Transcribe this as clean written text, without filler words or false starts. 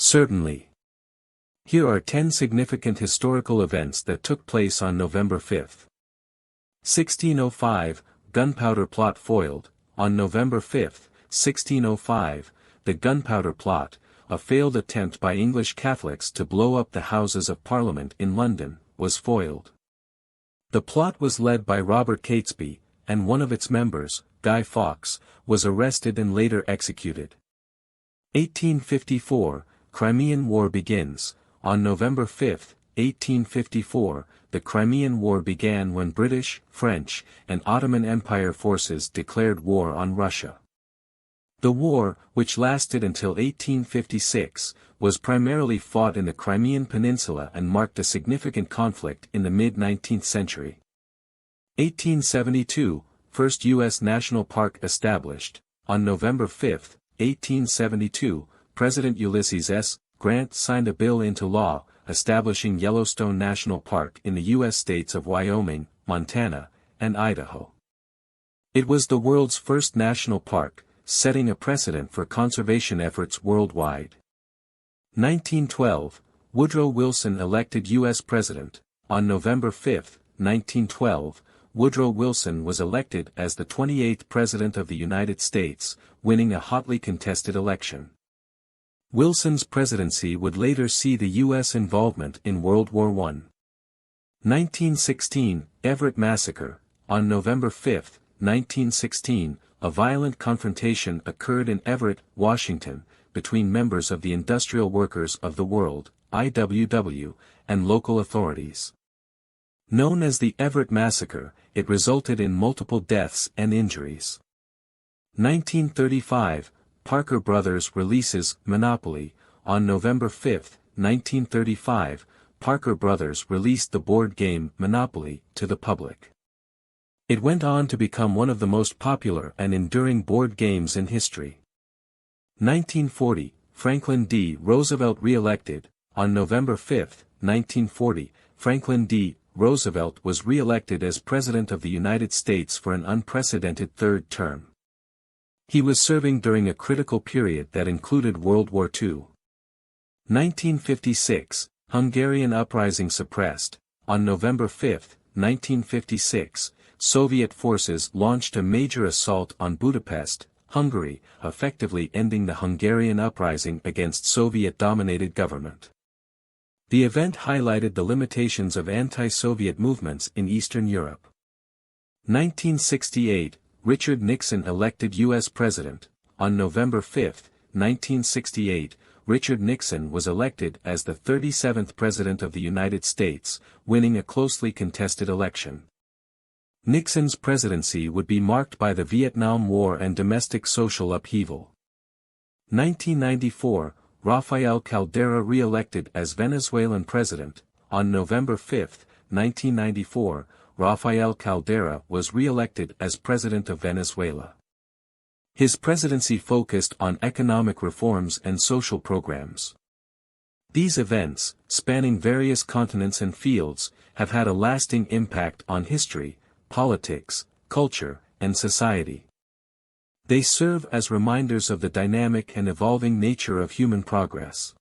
Certainly. Here are 10 significant historical events that took place on November 5. 1605, Gunpowder Plot foiled. On November 5, 1605, the Gunpowder Plot, a failed attempt by English Catholics to blow up the Houses of Parliament in London, was foiled. The plot was led by Robert Catesby, and one of its members, Fawkes, was arrested and later executed. 1854, Crimean War Begins. On November 5, 1854, the Crimean War began when British, French, and Ottoman Empire forces declared war on Russia. The war, which lasted until 1856, was primarily fought in the Crimean Peninsula and marked a significant conflict in the mid-19th century. 1872, First U.S. National Park established. On November 5, 1872, President Ulysses S. Grant signed a bill into law, establishing Yellowstone National Park in the U.S. states of Wyoming, Montana, and Idaho. It was the world's first national park, setting a precedent for conservation efforts worldwide. 1912, Woodrow Wilson elected U.S. President. On November 5, 1912, Woodrow Wilson was elected as the 28th President of the United States, winning a hotly contested election. Wilson's presidency would later see the U.S. involvement in World War I. 1916, Everett Massacre. On November 5, 1916, a violent confrontation occurred in Everett, Washington, between members of the Industrial Workers of the World, IWW, and local authorities. Known as the Everett Massacre, it resulted in multiple deaths and injuries. 1935, Parker Brothers releases Monopoly. On November 5, 1935, Parker Brothers released the board game Monopoly to the public. It went on to become one of the most popular and enduring board games in history. 1940, Franklin D. Roosevelt re-elected. On November 5, 1940, Franklin D. Roosevelt was re-elected as President of the United States for an unprecedented third term. He was serving during a critical period that included World War II. 1956, Hungarian uprising suppressed. On November 5, 1956, Soviet forces launched a major assault on Budapest, Hungary, effectively ending the Hungarian uprising against Soviet-dominated government. The event highlighted the limitations of anti-Soviet movements in Eastern Europe. 1968, Richard Nixon elected U.S. President. On November 5, 1968, Richard Nixon was elected as the 37th President of the United States, winning a closely contested election. Nixon's presidency would be marked by the Vietnam War and domestic social upheaval. 1994, Rafael Caldera re-elected as Venezuelan President. On November 5, 1994, Rafael Caldera was re-elected as President of Venezuela. His presidency focused on economic reforms and social programs. These events, spanning various continents and fields, have had a lasting impact on history, politics, culture, and society. They serve as reminders of the dynamic and evolving nature of human progress.